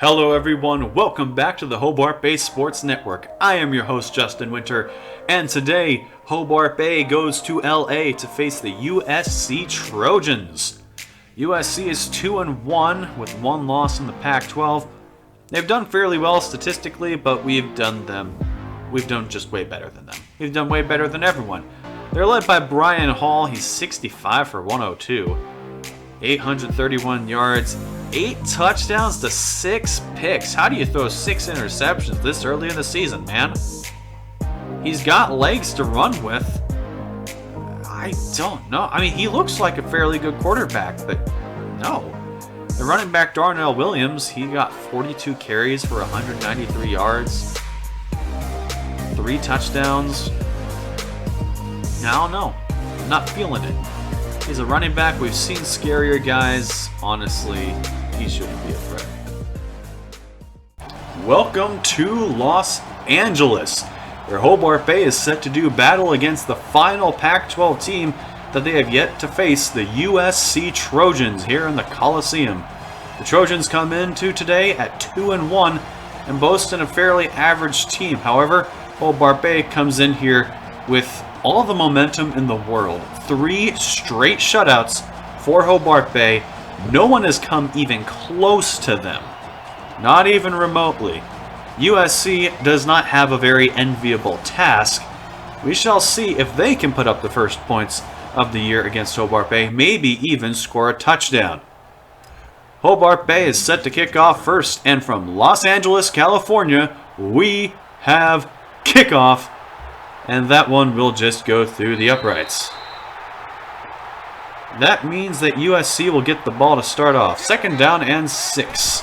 Hello everyone, welcome back to the Hobart Bay Sports Network. I am your host Justin Winter, and today Hobart Bay goes to LA to face the USC Trojans. USC is 2-1 with one loss in the Pac-12. They've done fairly well statistically, but we've done just way better than them. We've done way better than everyone. They're led by Brian Hall. He's 65 for 102, 831 yards, 8 touchdowns to 6 picks. How do you throw 6 interceptions this early in the season, man? He's got legs to run with. I don't know. I mean, he looks like a fairly good quarterback, but no. The running back Darnell Williams, he got 42 carries for 193 yards, 3 touchdowns. I don't know. I'm not feeling it. He's a running back. We've seen scarier guys. Honestly, he shouldn't be a threat. Welcome to Los Angeles, where Hobart Bay is set to do battle against the final Pac-12 team that they have yet to face, the USC Trojans, here in the Coliseum. The Trojans come into today at 2-1 and boasting a fairly average team. However, Hobart Bay comes in here with all the momentum in the world. 3 straight shutouts for Hobart Bay. No one has come even close to them. Not even remotely. USC does not have a very enviable task. We shall see if they can put up the first points of the year against Hobart Bay, maybe even score a touchdown. Hobart Bay is set to kick off first, and from Los Angeles, California, we have kickoff. And that one will just go through the uprights. That means that USC will get the ball to start off. 2nd down and 6.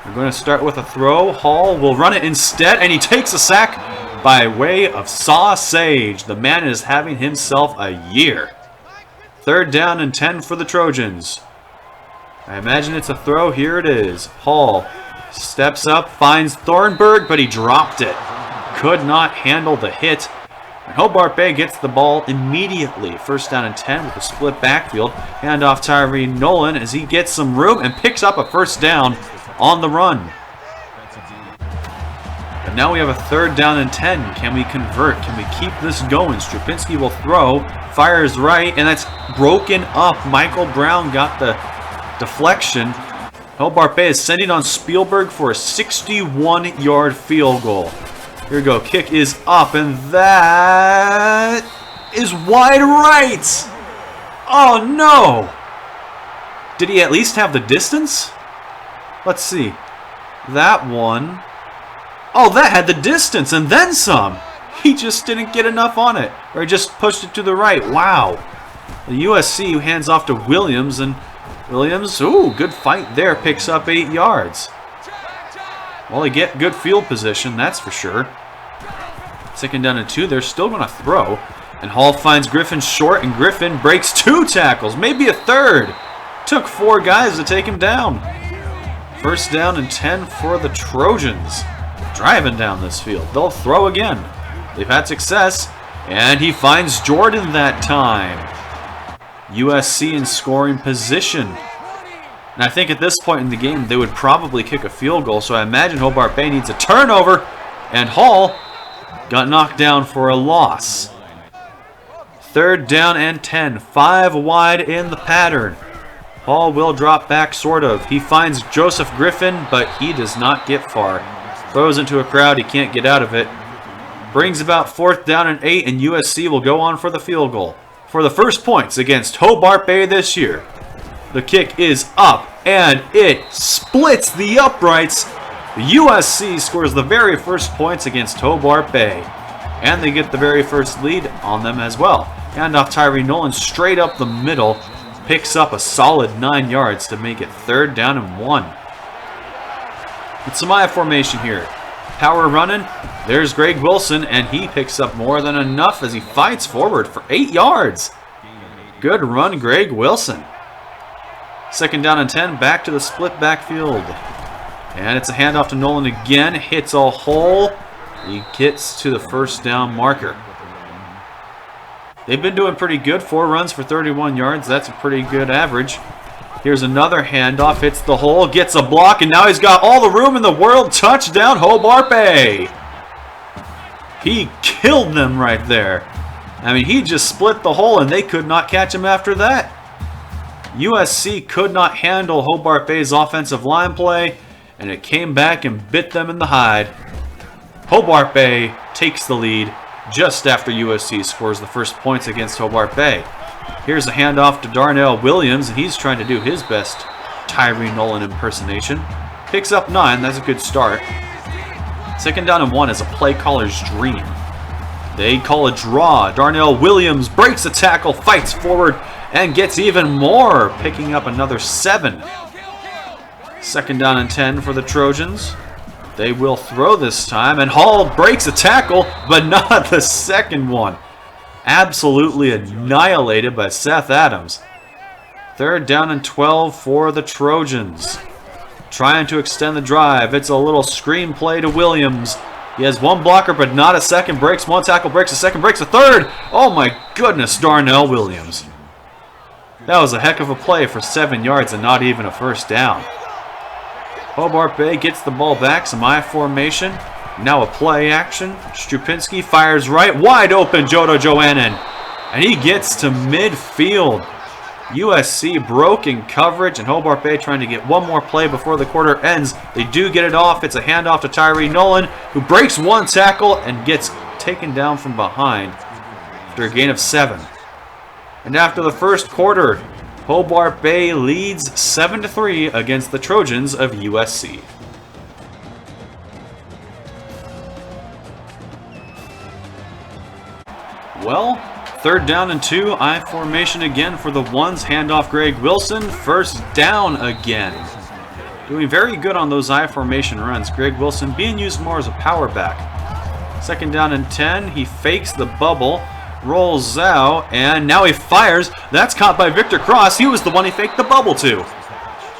We're going to start with a throw. Hall will run it instead, and he takes a sack by way of Sausage. The man is having himself a year. 3rd down and 10 for the Trojans. I imagine it's a throw. Here it is. Hall steps up, finds Thornburg, but he dropped it. Could not handle the hit. And Hobart Bay gets the ball immediately. 1st down and 10 with a split backfield. Hand off Tyree Nolan as he gets some room and picks up a 1st down on the run. But now we have a 3rd down and 10. Can we convert? Can we keep this going? Strapinski will throw. Fires right, and that's broken up. Michael Brown got the deflection. Hobart Bay is sending on Spielberg for a 61-yard field goal. Here we go. Kick is up, and that is wide right. Oh, no. Did he at least have the distance? Let's see. That one. Oh, that had the distance and then some. He just didn't get enough on it, or he just pushed it to the right. Wow. The USC hands off to Williams, and Williams, ooh, good fight there, picks up 8 yards. Well, they get good field position, that's for sure. 2nd down and 2, they're still going to throw. And Hall finds Griffin short, and Griffin breaks 2 tackles, maybe a 3rd. Took 4 guys to take him down. 1st down and 10 for the Trojans. Driving down this field. They'll throw again. They've had success, and he finds Jordan that time. USC in scoring position. And I think at this point in the game, they would probably kick a field goal, so I imagine Hobart Bay needs a turnover, and Hall got knocked down for a loss. 3rd down and 10, 5 wide in the pattern. Hall will drop back, sort of. He finds Joseph Griffin, but he does not get far. Throws into a crowd, he can't get out of it. Brings about 4th down and 8, and USC will go on for the field goal. For the first points against Hobart Bay this year. The kick is up, and it splits the uprights. The USC scores the very first points against Hobart Bay, and they get the very first lead on them as well. Hand off Tyree Nolan straight up the middle, picks up a solid 9 yards to make it 3rd down and 1. It's some I formation here. Power running. There's Greg Wilson, and he picks up more than enough as he fights forward for 8 yards. Good run, Greg Wilson. 2nd down and 10, back to the split backfield. And it's a handoff to Nolan again. Hits a hole. He gets to the 1st down marker. They've been doing pretty good. 4 runs for 31 yards. That's a pretty good average. Here's another handoff, hits the hole, gets a block, and now he's got all the room in the world. Touchdown, Hobart Bay. He killed them right there. I mean, he just split the hole, and they could not catch him after that. USC could not handle Hobart Bay's offensive line play, and it came back and bit them in the hide. Hobart Bay takes the lead just after USC scores the first points against Hobart Bay. Here's a handoff to Darnell Williams, and he's trying to do his best Tyree Nolan impersonation. Picks up 9, that's a good start. 2nd down and 1 is a play caller's dream. They call a draw. Darnell Williams breaks a tackle, fights forward, and gets even more, picking up another 7. 2nd down and 10 for the Trojans. They will throw this time, and Hall breaks a tackle, but not the second one. Absolutely annihilated by Seth Adams. 3rd down and 12 for the Trojans. Trying to extend the drive. It's a little screen play to Williams. He has one blocker, but not a second. Breaks one tackle, breaks a second, breaks a third. Oh my goodness, Darnell Williams. That was a heck of a play for 7 yards and not even a first down. Hobart Bay gets the ball back, some I formation. Now a play action. Strupinski fires right, wide open, Jodo Joannan. And he gets to midfield. USC broke in coverage, and Hobart Bay trying to get one more play before the quarter ends. They do get it off. It's a handoff to Tyree Nolan, who breaks one tackle and gets taken down from behind after a gain of 7. And after the first quarter, Hobart Bay leads 7-3 against the Trojans of USC. Well, 3rd down and 2, I formation again for the ones. Handoff Greg Wilson, 1st down again. Doing very good on those I formation runs. Greg Wilson being used more as a power back. 2nd down and 10, he fakes the bubble, rolls out, and now he fires. That's caught by Victor Cross. He was the one he faked the bubble to.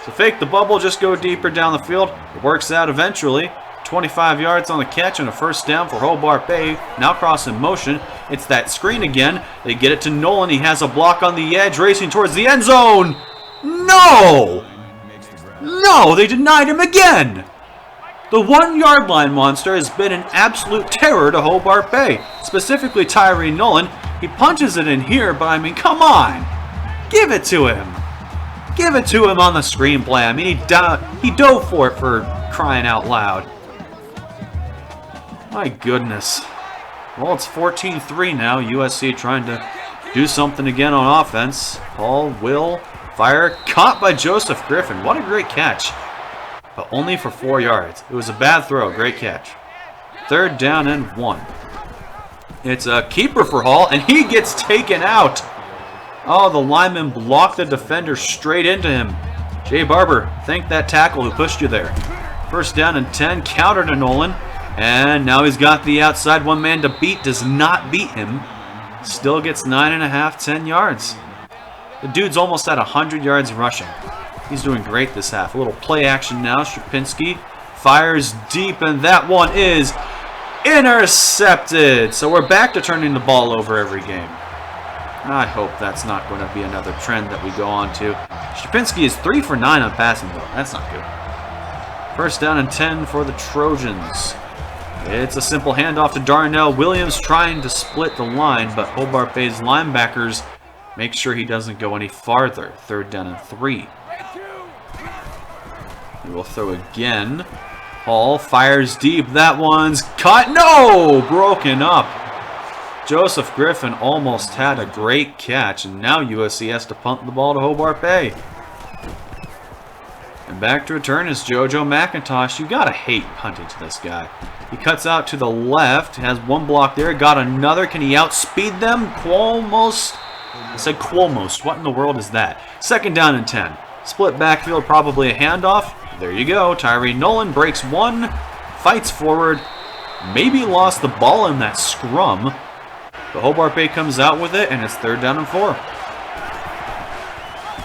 So fake the bubble, just go deeper down the field. It works out eventually. 25 yards on the catch and a 1st down for Hobart Bay. Now cross in motion. It's that screen again. They get it to Nolan. He has a block on the edge, racing towards the end zone. No! No, they denied him again. The 1-yard line monster has been an absolute terror to Hobart Bay, specifically Tyree Nolan. He punches it in here, but I mean, come on. Give it to him. Give it to him on the screenplay. I mean, he dove for it, for crying out loud. My goodness. Well, it's 14-3 now. USC trying to do something again on offense. Hall will fire. Caught by Joseph Griffin. What a great catch. But only for 4 yards. It was a bad throw. Great catch. 3rd down and 1. It's a keeper for Hall, and he gets taken out. Oh, the lineman blocked the defender straight into him. Jay Barber, thank that tackle who pushed you there. 1st down and 10. Counter to Nolan. And now he's got the outside one man to beat. Does not beat him. Still gets 9.5, 10 yards. The dude's almost at 100 yards rushing. He's doing great this half. A little play action now. Strupinski fires deep, and that one is intercepted. So we're back to turning the ball over every game. I hope that's not going to be another trend that we go on to. Strupinski is 3 for 9 on passing, though. That's not good. 1st down and 10 for the Trojans. It's a simple handoff to Darnell Williams, trying to split the line, but Hobart Bay's linebackers make sure he doesn't go any farther. 3rd down and 3. He will throw again. Hall fires deep. That one's caught. No! Broken up. Joseph Griffin almost had a great catch, and now USC has to punt the ball to Hobart Bay. And back to return is JoJo McIntosh. You gotta hate punting to this guy. He cuts out to the left, has one block there, got another. Can he outspeed them? Qualmost. I said Qualmost. What in the world is that? 2nd down and 10. Split backfield, probably a handoff. There you go. Tyree Nolan breaks one, fights forward, maybe lost the ball in that scrum. But Hobart Bay comes out with it, and it's 3rd down and 4.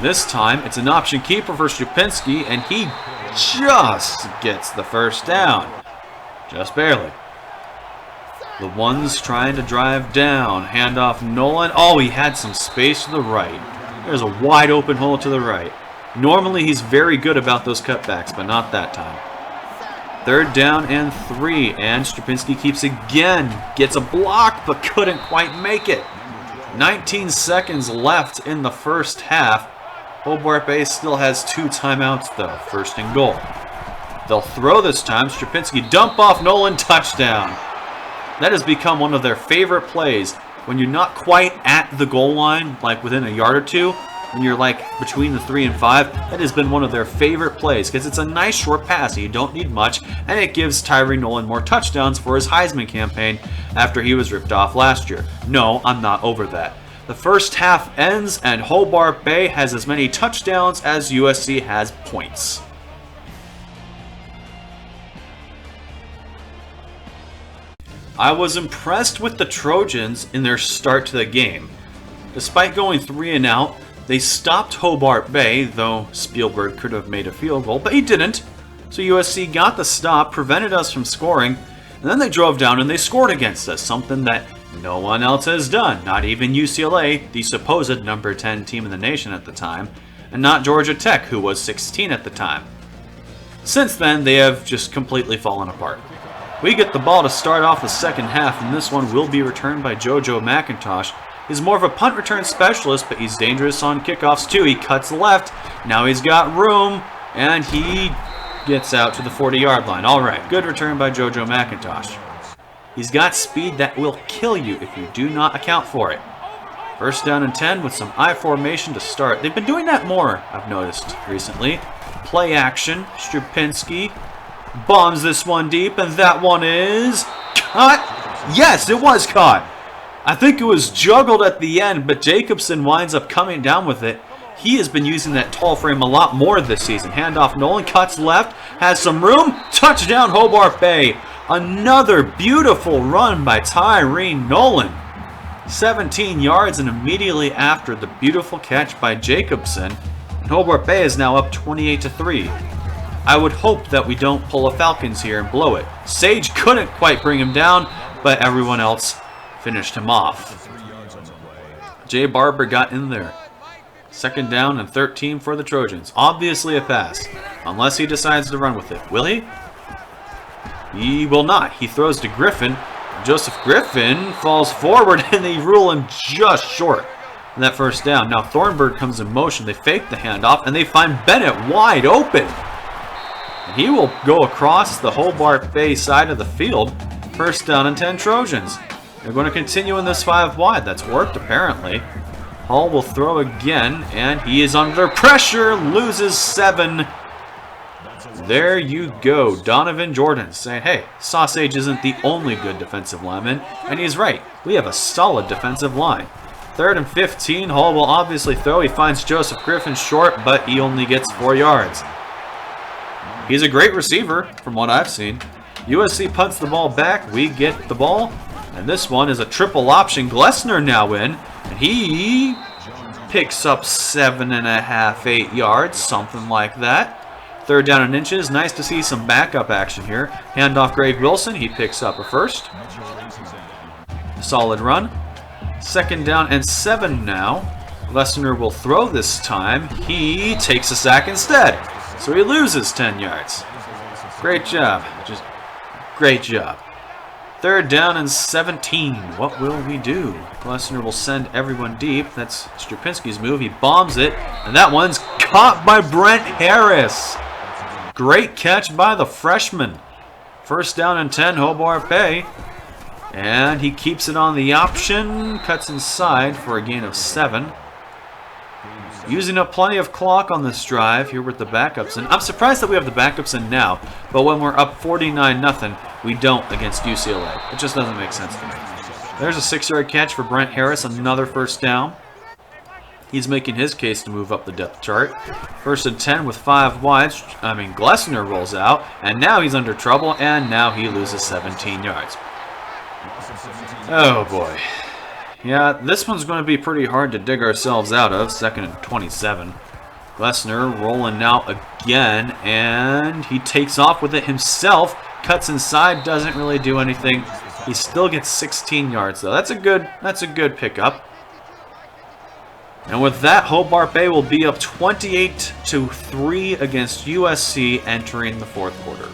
This time, it's an option keeper for Strupinski, and he just gets the 1st down. Just barely. The ones trying to drive down. Handoff Nolan. Oh, he had some space to the right. There's a wide open hole to the right. Normally he's very good about those cutbacks, but not that time. 3rd down and 3, and Strapinski keeps again. Gets a block, but couldn't quite make it. 19 seconds left in the first half. Hobart Bay still has 2 timeouts though. 1st and goal. They'll throw this time. Strapinski dump off Nolan, touchdown. That has become one of their favorite plays. When you're not quite at the goal line, like within a yard or two, when you're like between the 3 and 5, that has been one of their favorite plays because it's a nice short pass. You don't need much, and it gives Tyree Nolan more touchdowns for his Heisman campaign after he was ripped off last year. No, I'm not over that. The first half ends, and Hobart Bay has as many touchdowns as USC has points. I was impressed with the Trojans in their start to the game. Despite going 3 and out, they stopped Hobart Bay, though Spielberg could have made a field goal, but he didn't. So USC got the stop, prevented us from scoring, and then they drove down and they scored against us, something that no one else has done, not even UCLA, the supposed number 10 team in the nation at the time, and not Georgia Tech, who was 16 at the time. Since then, they have just completely fallen apart. We get the ball to start off the second half, and this one will be returned by JoJo McIntosh. He's more of a punt return specialist, but he's dangerous on kickoffs too. He cuts left, now he's got room, and he gets out to the 40-yard line. All right, good return by JoJo McIntosh. He's got speed that will kill you if you do not account for it. 1st down and 10 with some I formation to start. They've been doing that more, I've noticed recently. Play action, Strapinski bombs this one deep, and that one is caught. Yes, it was caught. I think it was juggled at the end, but Jacobson winds up coming down with it. He has been using that tall frame a lot more this season. Handoff, Nolan cuts left, has some room. Touchdown, Hobart Bay. Another beautiful run by Tyree Nolan. 17 yards, and immediately after the beautiful catch by Jacobson, and Hobart Bay is now up 28-3. I would hope that we don't pull a Falcons here and blow it. Sage couldn't quite bring him down, but everyone else finished him off. Jay Barber got in there. 2nd down and 13 for the Trojans. Obviously a pass, unless he decides to run with it. Will he? He will not. He throws to Griffin. Joseph Griffin falls forward, and they rule him just short of that 1st down. Now Thornburg comes in motion. They fake the handoff, and they find Bennett wide open. And he will go across the Hobart Bay side of the field. 1st down and 10 Trojans. They're going to continue in this 5 wide. That's worked, apparently. Hall will throw again, and he is under pressure. Loses 7. There you go. Donovan Jordan saying, hey, Sausage isn't the only good defensive lineman. And he's right. We have a solid defensive line. 3rd and 15. Hall will obviously throw. He finds Joseph Griffin short, but he only gets 4 yards. He's a great receiver, from what I've seen. USC punts the ball back. We get the ball. And this one is a triple option. Glessner now in. And he picks up 7.5, 8 yards. Something like that. 3rd down and inches. Nice to see some backup action here. Handoff Greg Wilson. He picks up a 1st. Solid run. 2nd down and 7 now. Glessner will throw this time. He takes a sack instead. So he loses 10 yards. Great job. Just great job. 3rd down and 17. What will we do? Glessner will send everyone deep. That's Strapinski's move. He bombs it. And that one's caught by Brent Harris. Great catch by the freshman. 1st down and 10, Hobart Bay. And he keeps it on the option. Cuts inside for a gain of 7. Using up plenty of clock on this drive here with the backups. And I'm surprised that we have the backups in now. But when we're up 49-0, we don't against UCLA. It just doesn't make sense to me. There's a 6-yard catch for Brent Harris. Another 1st down. He's making his case to move up the depth chart. 1st and 10 with 5 wides. Glessner rolls out. And now he's under trouble. And now he loses 17 yards. Oh boy. Yeah, this one's going to be pretty hard to dig ourselves out of. 2nd and 27. Glessner rolling now again, and he takes off with it himself. Cuts inside, doesn't really do anything. He still gets 16 yards though. That's a good pickup. And with that, Hobart Bay will be up 28-3 against USC entering the fourth quarter.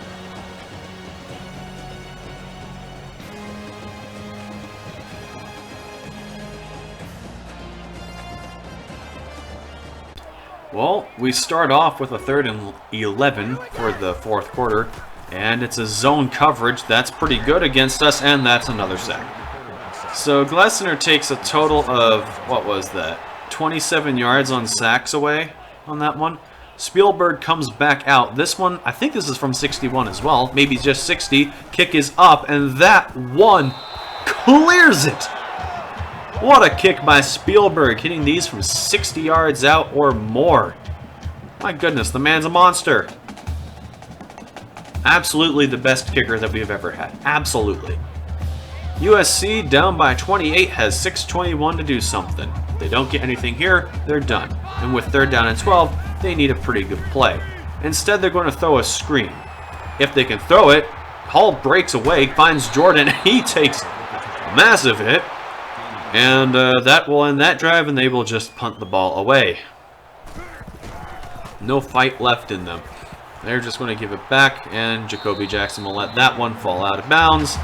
Well, we start off with a 3rd and 11 for the fourth quarter, and it's a zone coverage. That's pretty good against us, and that's another sack. So Glessner takes a total of, what was that, 27 yards on sacks away on that one. Spielberg comes back out. This one, I think this is from 61 as well, maybe just 60. Kick is up, and that one clears it. What a kick by Spielberg, hitting these from 60 yards out or more. My goodness, the man's a monster. Absolutely the best kicker that we've ever had. Absolutely. USC, down by 28, has 6:21 to do something. If they don't get anything here, they're done. And with 3rd down and 12, they need a pretty good play. Instead, they're going to throw a screen. If they can throw it, Hall breaks away, finds Jordan, and he takes a massive hit. And that will end that drive, and they will just punt the ball away. No fight left in them. They're just going to give it back, and Jacoby Jackson will let that one fall out of bounds,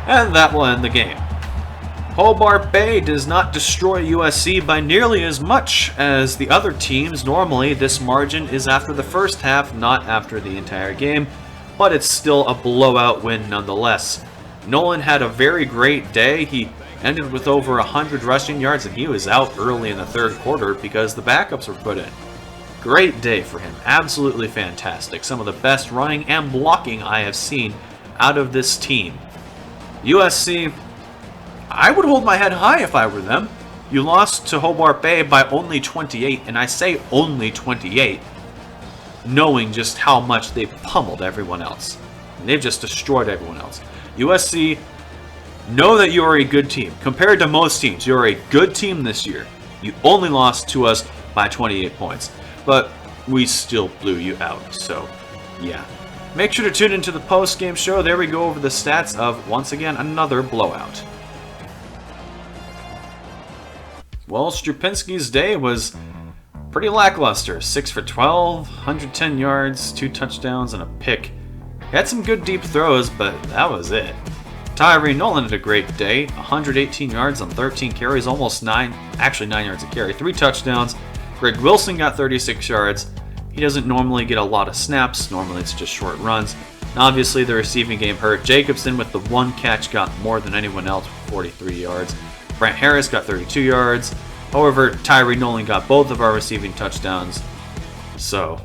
and that will end the game. Hobart Bay does not destroy USC by nearly as much as the other teams. Normally, this margin is after the first half, not after the entire game, but it's still a blowout win nonetheless. Nolan had a very great day. He ended with over 100 rushing yards, and he was out early in the third quarter because the backups were put in. Great day for him. Absolutely fantastic. Some of the best running and blocking I have seen out of this team. USC, I would hold my head high if I were them. You lost to Hobart Bay by only 28, and I say only 28, knowing just how much they've pummeled everyone else. And they've just destroyed everyone else. USC, know that you are a good team. Compared to most teams, you're a good team this year. You only lost to us by 28 points. But we still blew you out, so yeah. Make sure to tune into the post-game show. There we go over the stats of, once again, another blowout. Well, Strupinski's day was pretty lackluster. 6 for 12, 110 yards, 2 touchdowns, and a pick. He had some good deep throws, but that was it. Tyree Nolan had a great day. 118 yards on 13 carries, almost 9 yards a carry, 3 touchdowns. Greg Wilson got 36 yards. He doesn't normally get a lot of snaps. Normally it's just short runs. And obviously the receiving game hurt. Jacobson with the 1 catch got more than anyone else with 43 yards. Brant Harris got 32 yards. However, Tyree Nolan got both of our receiving touchdowns. So,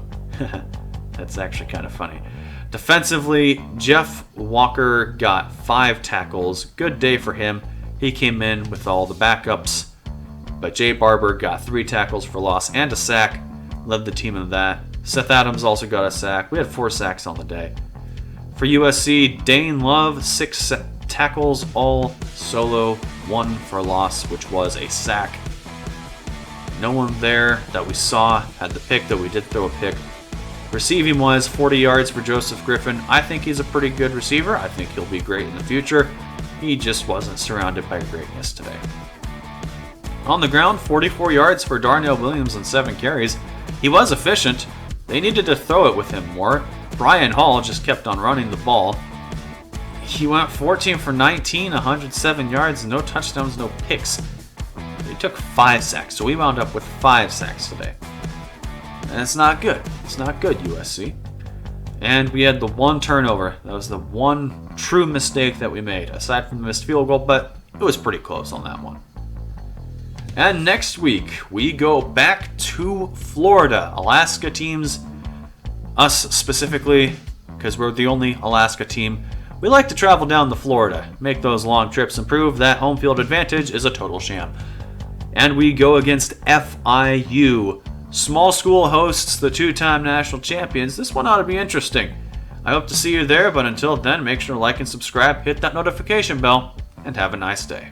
that's actually kind of funny. Defensively, Jeff Walker got 5 tackles. Good day for him. He came in with all the backups. But Jay Barber got 3 tackles for loss and a sack. Led the team in that. Seth Adams also got a sack. We had 4 sacks on the day. For USC, Dane Love, 6 tackles, all solo, 1 for loss, which was a sack. No one there that we saw had the pick, though we did throw a pick. Receiving was 40 yards for Joseph Griffin. I think he's a pretty good receiver. I think he'll be great in the future. He just wasn't surrounded by greatness today. On the ground, 44 yards for Darnell Williams and 7 carries. He was efficient. They needed to throw it with him more. Brian Hall just kept on running the ball. He went 14 for 19, 107 yards, no touchdowns, no picks. He took 5 sacks, so we wound up with 5 sacks today. And it's not good. It's not good, USC. And we had the 1 turnover. That was the 1 true mistake that we made, aside from the missed field goal, but it was pretty close on that one. And next week, we go back to Florida. Alaska teams, us specifically, because we're the only Alaska team, we like to travel down to Florida, make those long trips, and prove that home field advantage is a total sham. And we go against FIU. Small school hosts the 2-time national champions. This one ought to be interesting. I hope to see you there, but until then, make sure to like and subscribe, hit that notification bell, and have a nice day.